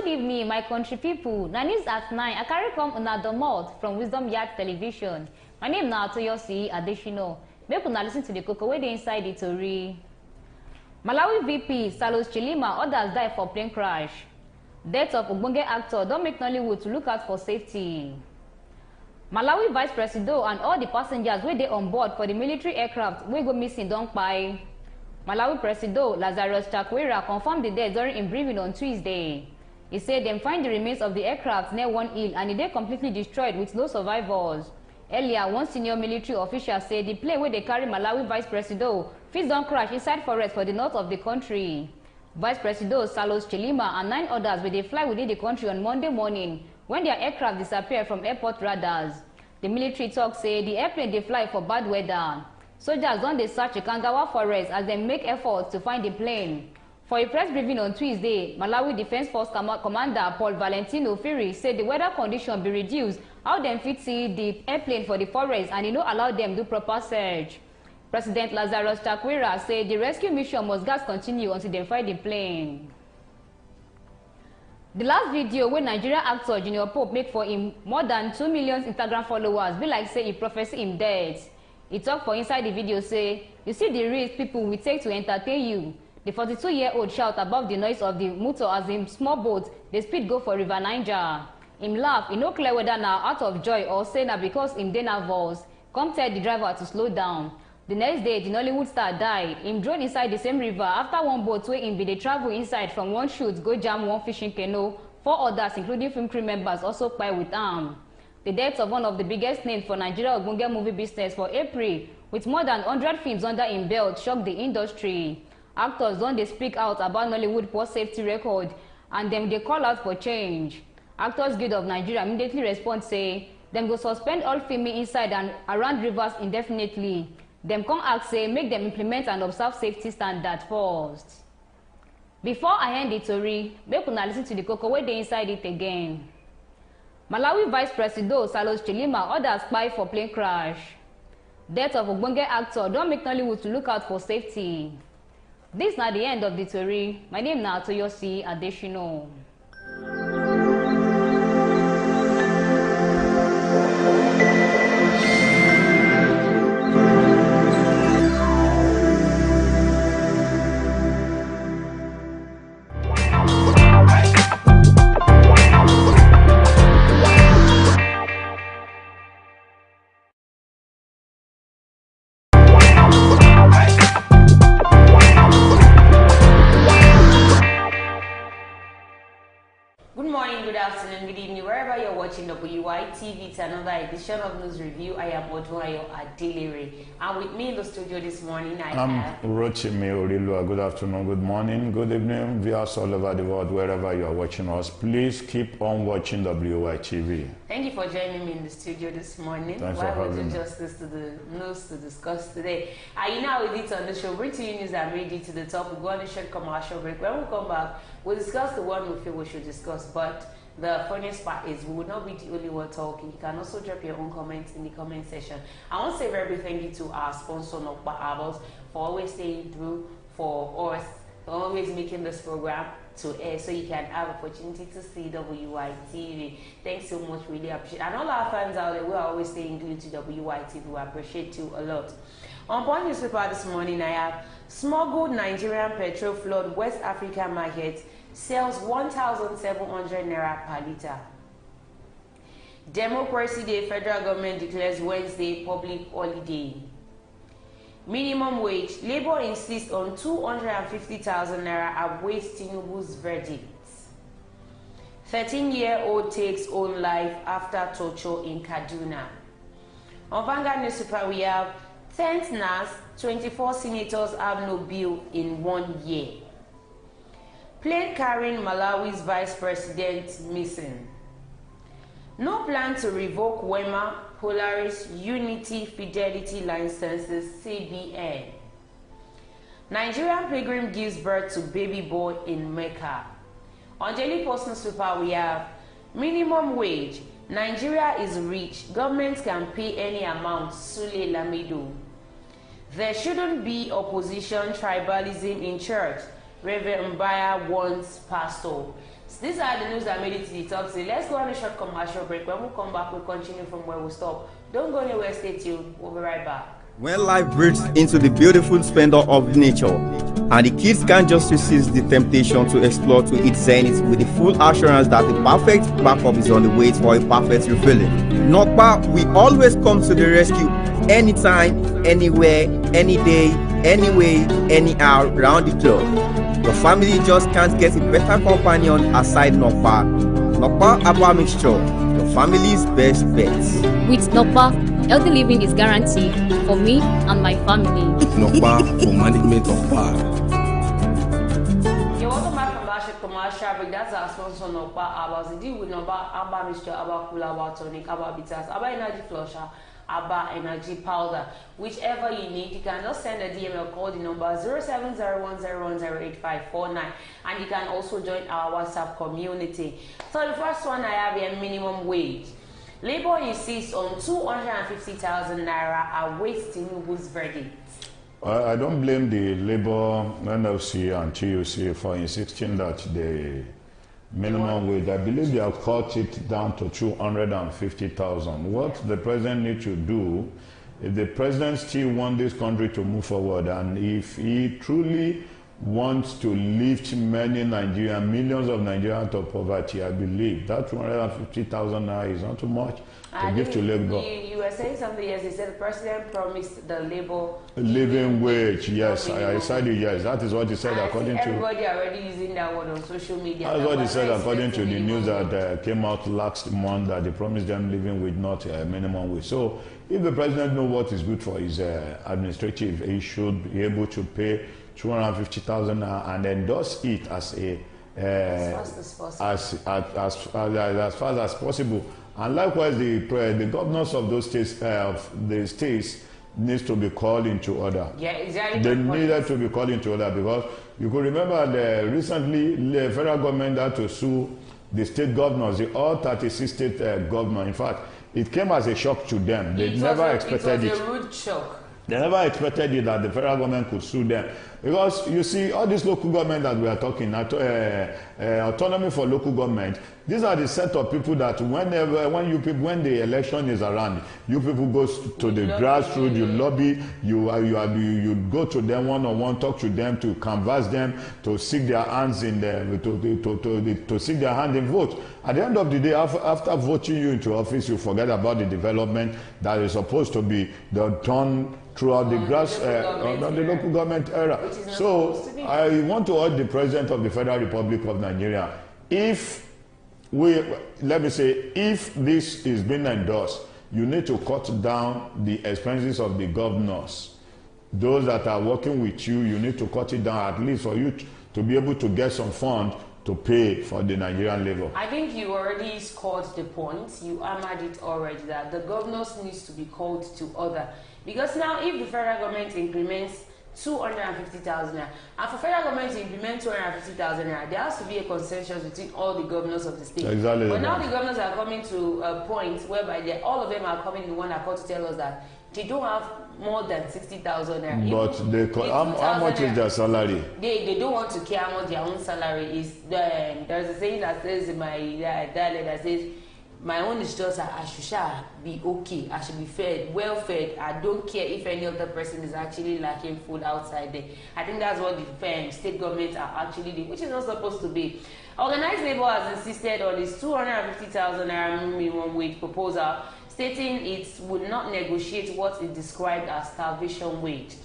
good evening, my country people. Na news at 9. I carry come una domot from Wisdom Yard Television. My name na Toyosi Adeshino. Make una listen to the koko wey dey inside the tori. Malawi VP Salos Chilima, others die for plane crash. Death of Ogbonge actor don make Nollywood to look out for safety. Malawi Vice President and all the passengers wey dey on board for the military aircraft wey go missing don kpai. Malawi President Lazarus Chakwera confirmed the death during im briefing on Tuesday. He said them find the remains of the aircraft near one hill and it dey completely destroyed with no survivors. Earlier, one senior military official said the plane where they carry Malawi Vice President fit don crash inside forest for the north of the country. Vice President Salos Chilima and 9 others will they fly within the country on Monday morning when their aircraft disappeared from airport radars. The military talk say the airplane they fly for bad weather. Soldiers don dey search Ikangawa forest as they make efforts to find the plane. For a press briefing on Tuesday, Malawi Defense Force Commander Paul Valentino Firi said the weather condition be reduced how them fit see the airplane for the forest and he no allow them do proper search. President Lazarus Chakwera said the rescue mission must continue until they find the plane. The last video wey Nigerian actor Junior Pope make for him more than 2 million Instagram followers be like say he prophesy him death. He talk for inside the video say, "You see the risk people will take to entertain you." The 42-year-old shout above the noise of the motor as him small boat dey speed go for River Niger. Him laugh, he no clear whether na out of joy or say na because him dey nervous. Come tell the driver to slow down. The next day, the Nollywood star die. Him drone inside the same river after one boat wey him be dey travel inside from one shoot go jam one fishing canoe. 4 others, including film crew members, also kpai with am. The death of one of the biggest names for Nigeria Ogbonge movie business for April, with more than 100 films under him belt, shocked the industry. Actors don dey speak out about Nollywood poor safety record, and them dey call out for change. Actors Guild of Nigeria immediately respond say them go suspend all filming inside and around rivers indefinitely. Them come ask say make them implement and observe safety standards first. Before I end the tori, make una listen to the koko wey dey inside it again. Malawi Vice President Salos Chilima others kpai for plane crash. Death of Ogbonge actor don make Nollywood to look out for safety. This na the end of the tori. My name na Toyosi Adeshino. Good morning, good afternoon, good evening, wherever you're watching WY TV. It's another edition of News Review. I am Odunayo Adelere. And with me in the studio this morning, I'm Rochime Orilua. Good afternoon, good morning, good evening, viewers all over the world, wherever you are watching us. Please keep on watching WY TV. Thank you for joining me in the studio this morning. Thanks for having me. Justice to the news to discuss today. You know we did on the show, bring to you news that made it to the top. We'll go on a short commercial break. When we come back, we'll discuss the one we feel we should discuss. But the funniest part is we will not be the only one talking. You can also drop your own comments in the comment section. I want to say a very big thank you to our sponsor, Nokba Abos, for always staying through for us, for always making this program to air so you can have opportunity to see WY TV. Thanks so much, really appreciate it. And all our fans out there, we are always staying glued to WY TV. We appreciate you a lot. On Point Newspaper this morning, I have smuggled Nigerian petrol flood West African market sells 1,700 naira per litre. Democracy Day, federal government declares Wednesday public holiday. Minimum wage, Labour insists on 250,000 naira awaits Tinubu's verdict. 13-year-old takes own life after torture in Kaduna. On Vanguard Newspaper, we have 10th NAS, 24 senators have no bill in 1 year. Plane carrying Malawi's vice president missing. No plan to revoke Wema, Polaris, Unity, Fidelity licenses, CBN. Nigerian pilgrim gives birth to baby boy in Mecca. On Daily Post newspaper, we have minimum wage. Nigeria is rich. Government can pay any amount. Sule Lamido. There shouldn't be opposition tribalism in church. Reverend Mbaya warns pastor. So these are the news that made it to the top today. Let's go on a short commercial break. When we come back, we'll continue from where we stop. Don't go anywhere, stay tuned. We'll be right back. When life breaks into the beautiful splendor of nature, and the kids can't just resist the temptation to explore to its zenith with the full assurance that the perfect backup is on the way for a perfect refilling. Nokpa, we always come to the rescue anytime, anywhere, any day, anyway, anyhow, round the clock. Your family just can't get a better companion aside Nokpa. Nokpa Abba Mixture, your family's best bet. With Nokpa, healthy living is guaranteed for me and my family. Nokpa for management of power. You're welcome back from that commercial break. That's our sponsor, Nokpa Abba. The deal with Nokpa Abba Mixture, Abba Cooler, Abba Tonic, Abba Bitters, Abba Energy Flusher, Abba Energy Powder. Whichever you need, you can just send a DM or call the number 0701010859, and you can also join our WhatsApp community. So the first one I have here, minimum wage. Labour insists on 250,000 naira awaits Tinubu's verdict. I don't blame the Labour, NLC and TUC for insisting that the minimum wage, I believe they have cut it down to 250,000. What the president needs to do, if the president still wants this country to move forward, and if he truly wants to lift many Nigerians, millions of Nigerians out of poverty, I believe that 250,000 naira is not too much to give to Labour. You were saying something, yes, he said the president promised the Labour living wage, yes, I said it, yes, that is what he said, and according to... everybody already using that word on social media. That's what he said, according to the news that came out last month, that they promised them living wage, not minimum wage. So if the president knows what is good for his administrative, he should be able to pay 250,000 and endorse it as a as fast as fast as possible. And likewise, the governors of those states, the states, needs to be called into order. Yeah, exactly. They needed to be called into order, because you could remember that recently the federal government had to sue the state governors, the all 36 state governors. In fact, it came as a shock to them. They never expected it. It was a rude shock. They never expected it that the federal government could sue them. Because you see, all this local government that we are talking, autonomy for local government, these are the set of people that when the election is around, you people go to the grassroots, you lobby, you go to them one-on-one, talk to them, to canvass them, to seek their hands in to seek their hand in vote. At the end of the day, after voting you into office, you forget about the development that is supposed to be done throughout the local government era. So I want to urge the President of the Federal Republic of Nigeria, if this is being endorsed, you need to cut down the expenses of the governors. Those that are working with you, you need to cut it down, at least for you to be able to get some funds to pay for the Nigerian labor. I think you already scored the point. You hammered it already, that the governors needs to be called to order. Because now if the federal government implements 250,000 naira, and for federal government to implement 250,000 naira, there has to be a consensus between all the governors of the state. Exactly. But now the governors are coming to a point whereby all of them are coming in one accord to tell us that they don't have more than 60,000 naira. But how much is their salary? They don't want to care how much their own salary is. There's a saying that says in my dialect that says, my own is just that I should be okay, I should be fed, well fed. I don't care if any other person is actually lacking food outside there. I think that's what the state governments are actually doing, which is not supposed to be. Organized Labour has insisted on this 250,000 naira minimum wage proposal, stating it would not negotiate what it described as starvation wage.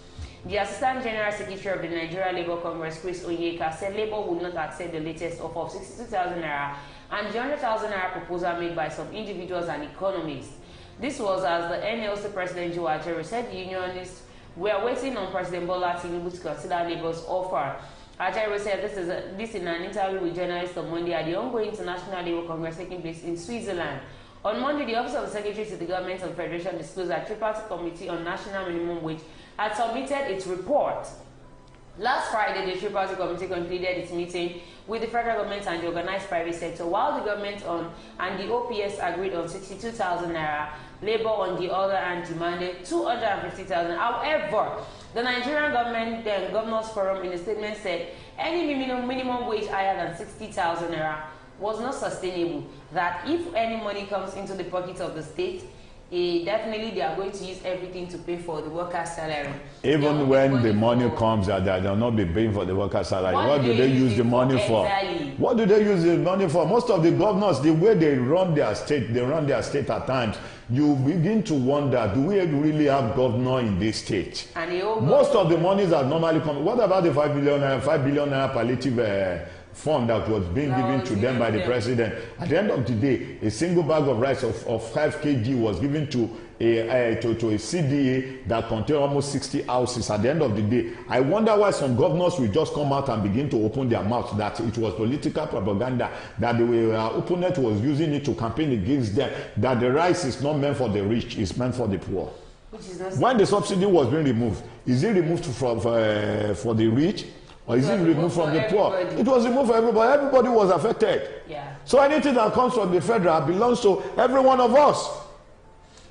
The Assistant General Secretary of the Nigeria Labour Congress, Chris Onyeka, said Labour would not accept the latest offer of 62,000 naira and the 100,000 naira proposal made by some individuals and economists. This was as the NLC President Joe Ajero said the unionists were waiting on President Bola Tinubu to consider Labour's offer. Ajero said this in an interview with journalists on Monday at the ongoing International Labour Congress taking place in Switzerland. On Monday, the Office of the Secretary to the Government of the Federation disclosed that Tripartite Committee on National Minimum Wage had submitted its report. Last Friday, the Tripartite Committee concluded its meeting with the federal government and the organized private sector, while the government and the OPS agreed on 62,000 naira. Labour, on the other hand, demanded 250,000. However, The Nigerian government governors forum in a statement said any minimum wage higher than 60,000 naira was not sustainable. That if any money comes into the pockets of the state, definitely they are going to use everything to pay for the workers' salary. Even when the money comes, they will not be paying for the workers' salary. What do they use the money for? Exactly. What do they use the money for? Most of the governors, the way they run their state at times, you begin to wonder, do we really have governor in this state? And most of the monies that normally come, what about the 5 billion naira palliative fund that was being given to them by the president? At the end of the day, a single bag of rice of 5 kg was given to a CDA that contained almost 60 houses. At the end of the day, I wonder why some governors will just come out and begin to open their mouths that it was political propaganda, that the opponent was using it to campaign against them, that the rice is not meant for the rich, it's meant for the poor. Which is not when the subsidy was being removed, is it removed for the rich? Or is it removed from the poor? It was removed for everybody. Everybody was affected. Yeah. So anything that comes from the federal belongs to every one of us.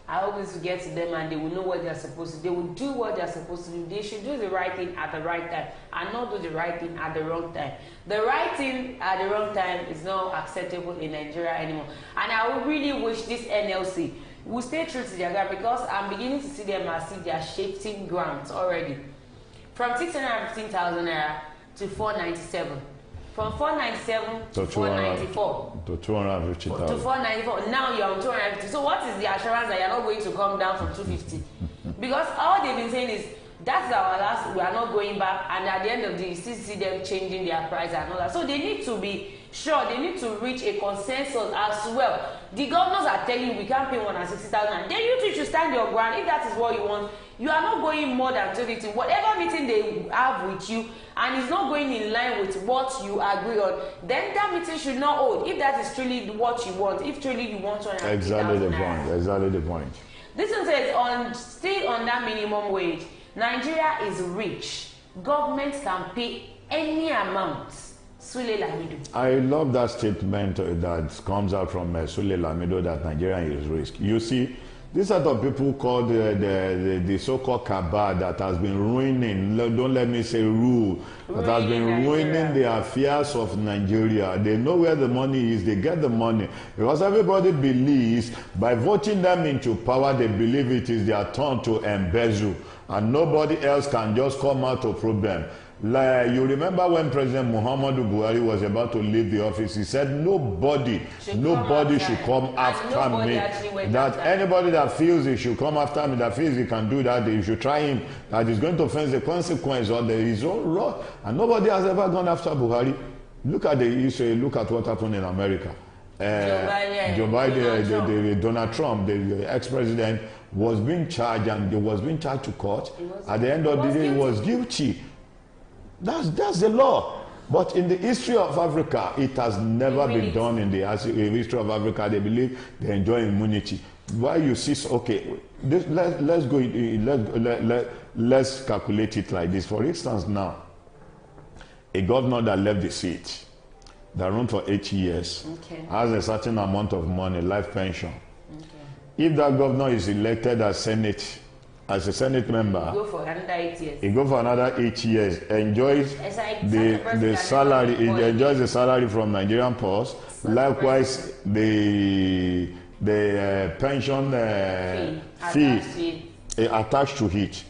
I always get to them and they will know what they are supposed to do. They will do what they are supposed to do. They should do the right thing at the right time and not do the right thing at the wrong time. The right thing at the wrong time is not acceptable in Nigeria anymore. And I would really wish this NLC will stay true to their ground, because I'm beginning to see them as if they are shifting grounds already. From 615,000 naira to 497. From 497 to 494. To 250,000. To 494. Now you're on 250. So what is the assurance that you're not going to come down from 250? Because all they've been saying is, that's our last, we are not going back, and at the end of the day, you still see them changing their price and all that. So they need to be sure, they need to reach a consensus as well. The governors are telling you we can't pay 160,000. Then you two should stand your ground. If that is what you want, you are not going more than 250. Whatever meeting they have with you and is not going in line with what you agree on, then that meeting should not hold. If that is truly what you want, if truly you want to. Exactly the point. Exactly the point. This one says, still on that minimum wage, Nigeria is rich. Government can pay any amount. Sule Lamido. I love that statement that comes out from Sule Lamido that Nigeria is rich. You see, this set of people called the so-called cabal that has been ruining, don't let me say rule, that has been ruining the affairs of Nigeria. They know where the money is, they get the money. Because everybody believes by voting them into power, they believe it is their turn to embezzle. And nobody else can just come out to problem. Like, you remember when President Muhammadu Buhari was about to leave the office, he said nobody should come after me. That anybody that feels he should come after me, that feels he can do that, you should try him, that he's going to face the consequence of his own law. And nobody has ever gone after Buhari. Look at look at what happened in America. Joe Biden, Donald Trump, the ex-president, was being charged, and he was being charged to court. At the end of the day, he was guilty. That's the law. But in the history of Africa, it has never been done in the history of Africa. They believe they enjoy immunity. Why you see? Okay, let's calculate it like this. For instance, now, a governor that left the seat, that run for 8 years, has a certain amount of money, life pension. If that governor is elected as a Senate member, go for another 8 years. He go for another 8 years, enjoys the salary, he enjoys the salary from Nigerian Post. Likewise, the pension fee attached to it,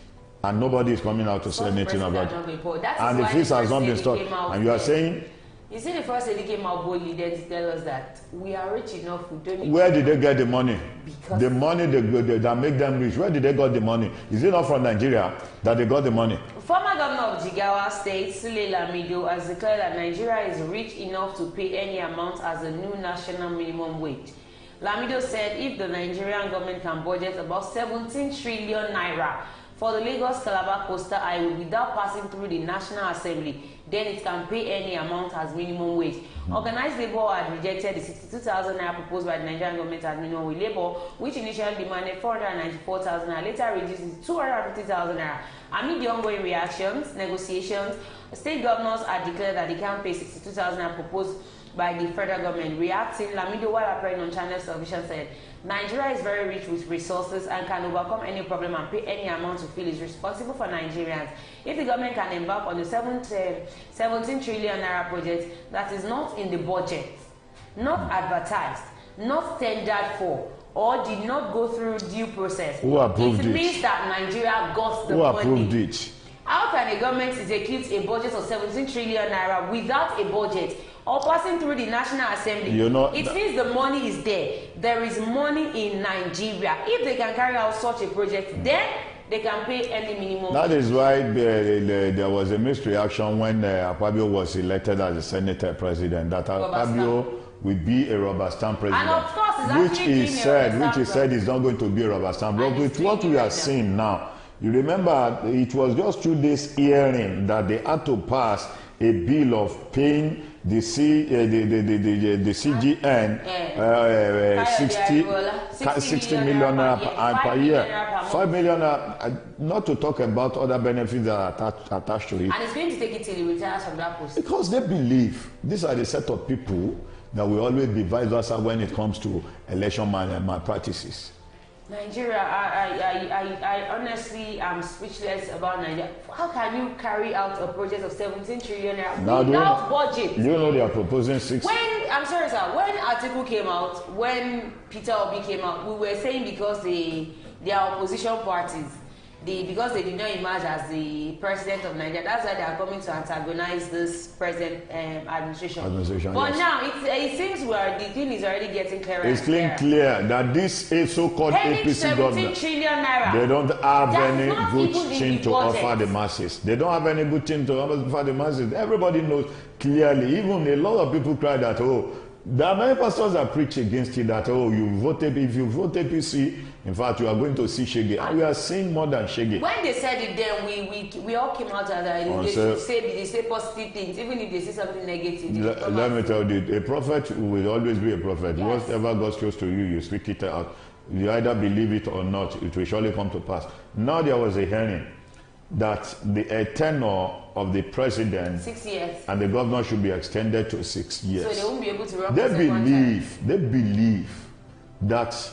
and nobody is coming out to say anything about it. And the fees has not been stopped. And you are saying, you see, the first lady came out boldly then to tell us that we are rich enough. We don't need. Where did they get the money? Because the money that make them rich. Where did they get the money? Is it not from Nigeria that they got the money? Former governor of Jigawa State, Sule Lamido, has declared that Nigeria is rich enough to pay any amount as a new national minimum wage. Lamido said if the Nigerian government can budget about 17 trillion naira for the Lagos-Calabar Coastal Highway without passing through the National Assembly, then it can pay any amount as minimum wage. Organized Labour had rejected the 62,000 naira proposed by the Nigerian government as minimum wage. Labour, which initially demanded 494,000 naira, later reduced it to 250,000 naira. Amid the ongoing negotiations, state governors had declared that they can't pay 62,000 naira proposed by the federal government. Reacting, Lamido, while appearing on Channel Television, said, Nigeria is very rich with resources and can overcome any problem and pay any amount to feel is responsible for Nigerians. If the government can embark on the 17 trillion naira project that is not in the budget, not advertised, not tendered for, or did not go through due process, who approved it? It means that Nigeria got the who money. Approved it? How can a government execute a budget of 17 trillion naira without a budget or passing through the National Assembly? You know, it means the money is there. There is money in Nigeria. If they can carry out such a project, then they can pay any minimum. That is why there was a mixed reaction when Akpabio was elected as the Senate president, that Akpabio will be a rubber stamp president. And of course, which he said is not going to be a rubber stamp. But with what we are seeing now, you remember it was just 2 days hearing that they had to pass a bill of paying the CGN 60 million per year. 5 million, not to talk about other benefits that are attached to it. And it's going to take it till he retires from that post. Because they believe these are the set of people that will always be vice versa when it comes to election malpractices. Nigeria, I honestly am speechless about Nigeria. How can you carry out a project of 17 trillion without budget? You know they are proposing 6. I'm sorry, sir. When Atiku came out, when Peter Obi came out, we were saying because they are opposition parties, because they did not emerge as the president of Nigeria, that's why they are coming to antagonize this present administration. But yes. now it seems the thing is already getting clearer. It's clear that this so-called APC government, they don't have any good thing to offer the masses. They don't have any good thing to offer the masses. Everybody knows clearly. Even a lot of people cry that, there are many pastors that preach against it, that, if you vote APC, in fact, you are going to see Shege. And we are seeing more than Shege. When they said it then, we all came out and they say positive things, even if they say something negative. Let me tell you, a prophet will always be a prophet. Yes. Whatever God shows to you, you speak it out. You either believe it or not, it will surely come to pass. Now there was a hearing that the tenure of the president 6 years and the governor should be extended to 6 years. So they won't be able to run. They believe that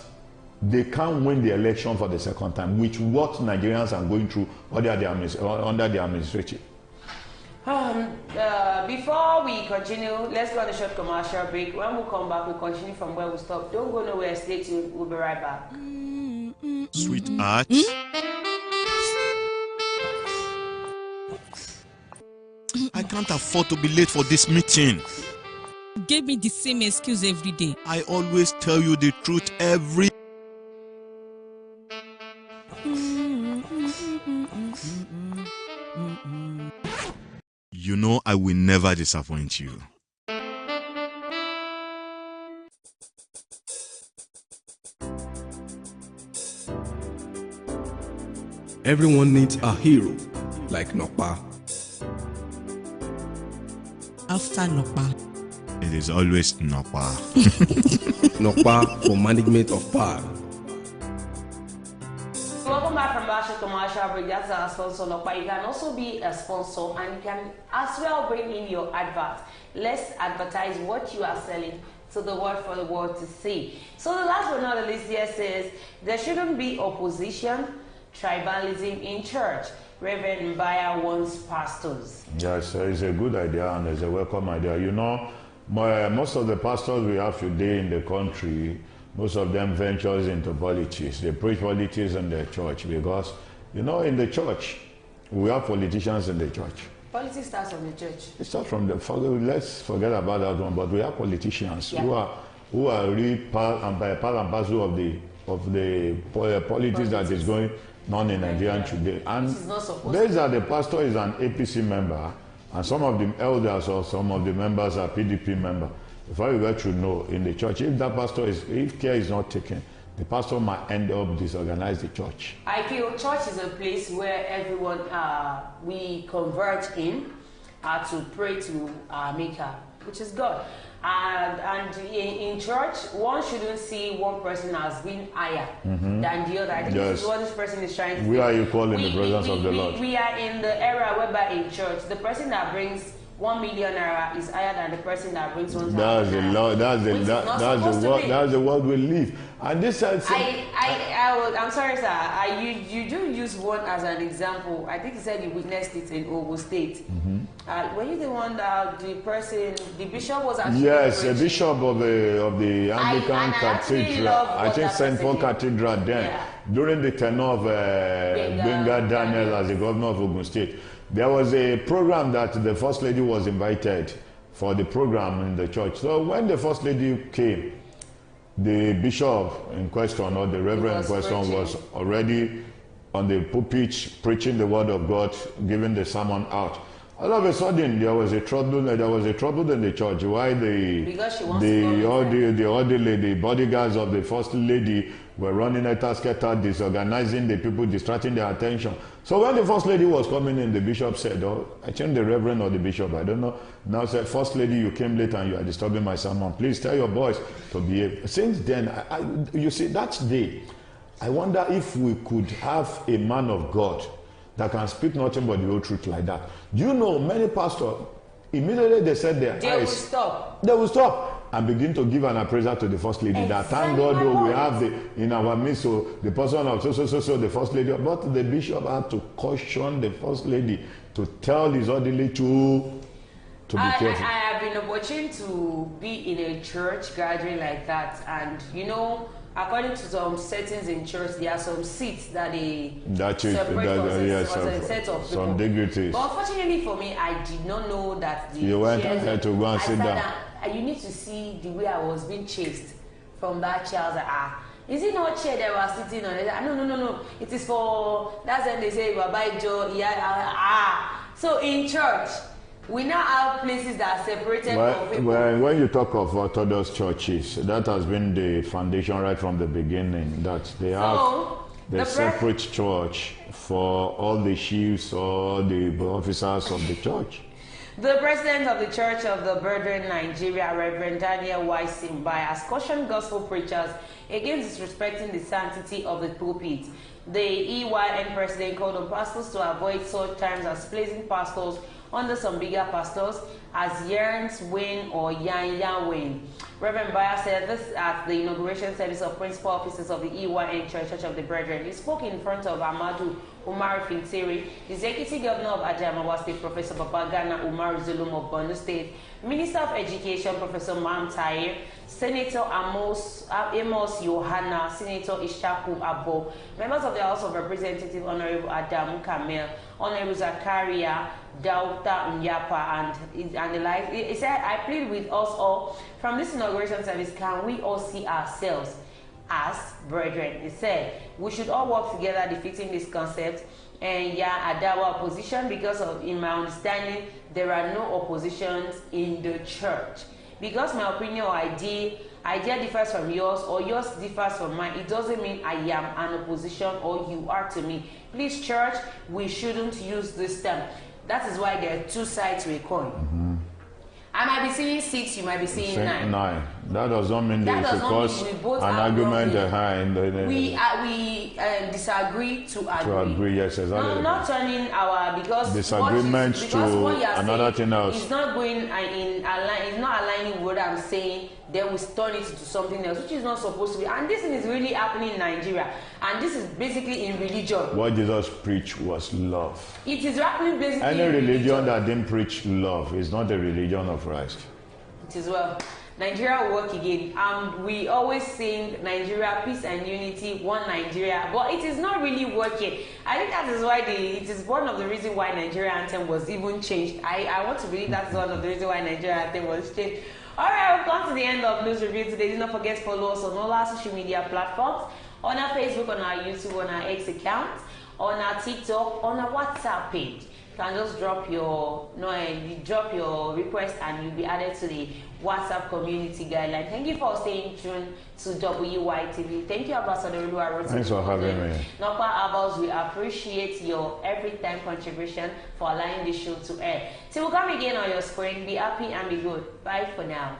they can't win the election for the second time, which what Nigerians are going through under the administration. Before we continue, let's go on a short commercial break. When we come back, we'll continue from where we stopped. Don't go nowhere, stay tuned. We'll be right back. Sweetheart. I can't afford to be late for this meeting. Give me the same excuse every day. I always tell you the truth every. You know I will never disappoint you. Everyone needs a hero like Nokpa. After Nokpa, It is always Nokpa. Nokpa for management of power. Welcome back from Russia Commercial Break. That's our sponsor, Nokpa. You can also be a sponsor and you can as well bring in your advert. Let's advertise what you are selling to the world for the world to see. So the last but not the least here says there shouldn't be opposition, tribalism in church. Reverend Mbaya wants pastors. Yes, it's a good idea and it's a welcome idea. You know, most of the pastors we have today in the country, most of them ventures into politics. They preach politics in their church because, you know, in the church, we have politicians in the church. Politics starts from the church. It starts from the, let's forget about that one, but we have politicians who are really part and parcel of the politics that is going on in Nigeria today. And based that the pastor is an APC member, and some of the elders or some of the members are PDP member. If I were to know in the church, if care is not taken, the pastor might end up disorganize the church. I feel church is a place where everyone we converge in to pray to our Maker, which is God. And in church, one shouldn't see one person as being higher than the other. I think this is what this person is trying to We are equal in the presence of the Lord. We are in the era whereby in church, the person that brings 1 million naira is higher than the person that brings 1,000 That's the law. That's the world we live. And this I'm sorry, sir. You do use one as an example. I think you said you witnessed it in Ogun State. Were you the one that the bishop was actually? Yes, a bishop of the Anglican Cathedral. I think St. Paul Cathedral then. Yeah. During the tenure of Benga Daniel as the governor of Ogun State, there was a program that the First Lady was invited for the program in the church. So when the First Lady came, the bishop in question, or the reverend in question, was already on the pulpit preaching the word of God, giving the sermon out. All of a sudden, there was a trouble in the church. Why the bodyguards of the First Lady were running scatter, disorganizing the people, distracting their attention. So when the First Lady was coming in, the bishop said, I think the reverend or the bishop, I don't know, now said, First Lady, you came late and you are disturbing my sermon. Please tell your boys to behave. Since then, you see, that day, I wonder if we could have a man of God that can speak nothing but the whole truth like that. Do you know, many pastors, immediately they said their eyes. They will stop and begin to give an appraisal to the First Lady. Exactly. That thank God we have in our midst, so the person of so the First Lady. But the bishop had to caution the First Lady to tell his orderly to be careful. I have been watching to be in a church gathering like that, and you know, according to some settings in church, there are some seats that they separate for a set of people. Some dignitaries. But unfortunately for me, I did not know that the you went ahead to go and sit down. You need to see the way I was being chased from that chair. Is it not chair that was sitting on it? No. It is for, that's when they say, Baba Joe, So in church, we now have places that are separated from people. When you talk of Orthodox churches, that has been the foundation right from the beginning, that they have the separate church for all the chiefs or the officers of the church. The president of the Church of the Brethren Nigeria, Reverend Daniel Y. Simbai, has cautioned gospel preachers against disrespecting the sanctity of the pulpit. The EYN president called on pastors to avoid such terms as placing pastors under some bigger pastors as Yerns Wayne or Yan Wayne. Reverend Bayer said this at the inauguration service of principal officers of the EYN Church of the Brethren. He spoke in front of Amadu Umar Fintiri, Executive Governor of Adamawa State, Professor Babagana Umar Zulum of Borno State, Minister of Education, Professor Mam Tahir, Senator Amos Yohana, Senator Ishaku Abo, members of the House of Representatives, Honorable Adam Kamel, Honorable Zakaria Dauta Nyapa, and the like. He said, I plead with us all from this inauguration service, can we all see ourselves as brethren? He said, we should all work together defeating this concept and Adawa opposition, because in my understanding, there are no oppositions in the church. Because my opinion or idea differs from yours or yours differs from mine, it doesn't mean I am an opposition or you are to me. Please, church, we shouldn't use this term. That is why there are two sides to a coin. I might be seeing 6, you might be seeing 9. That does not mean there is because an argument we disagree to agree. To agree, yes, exactly. No, not turning our disagreements to another thing else. It's not going it's not aligning what I'm saying. Then we turn it to something else, which is not supposed to be. And this thing is really happening in Nigeria. And this is basically in religion. What Jesus preached was love. It is happening basically Any religion that didn't preach love is not a religion of Christ. It is well. Nigeria will work again. We always sing Nigeria, peace and unity, one Nigeria, but it is not really working. I think that is why it is one of the reasons why Nigeria anthem was even changed. I want to believe that is one of the reasons why Nigeria anthem was changed. Alright, we've come to the end of News Review today. Do not forget to follow us on all our social media platforms, on our Facebook, on our YouTube, on our X account, on our TikTok, on our WhatsApp page. You can just drop your request and you'll be added to the WhatsApp community guideline. Thank you for staying tuned to WYTV. Thank you, Ambassador Oluwa. Thanks for having me. Nokpa Abals, we appreciate your every time contribution for allowing this show to air. Till we come again on your screen, be happy and be good. Bye for now.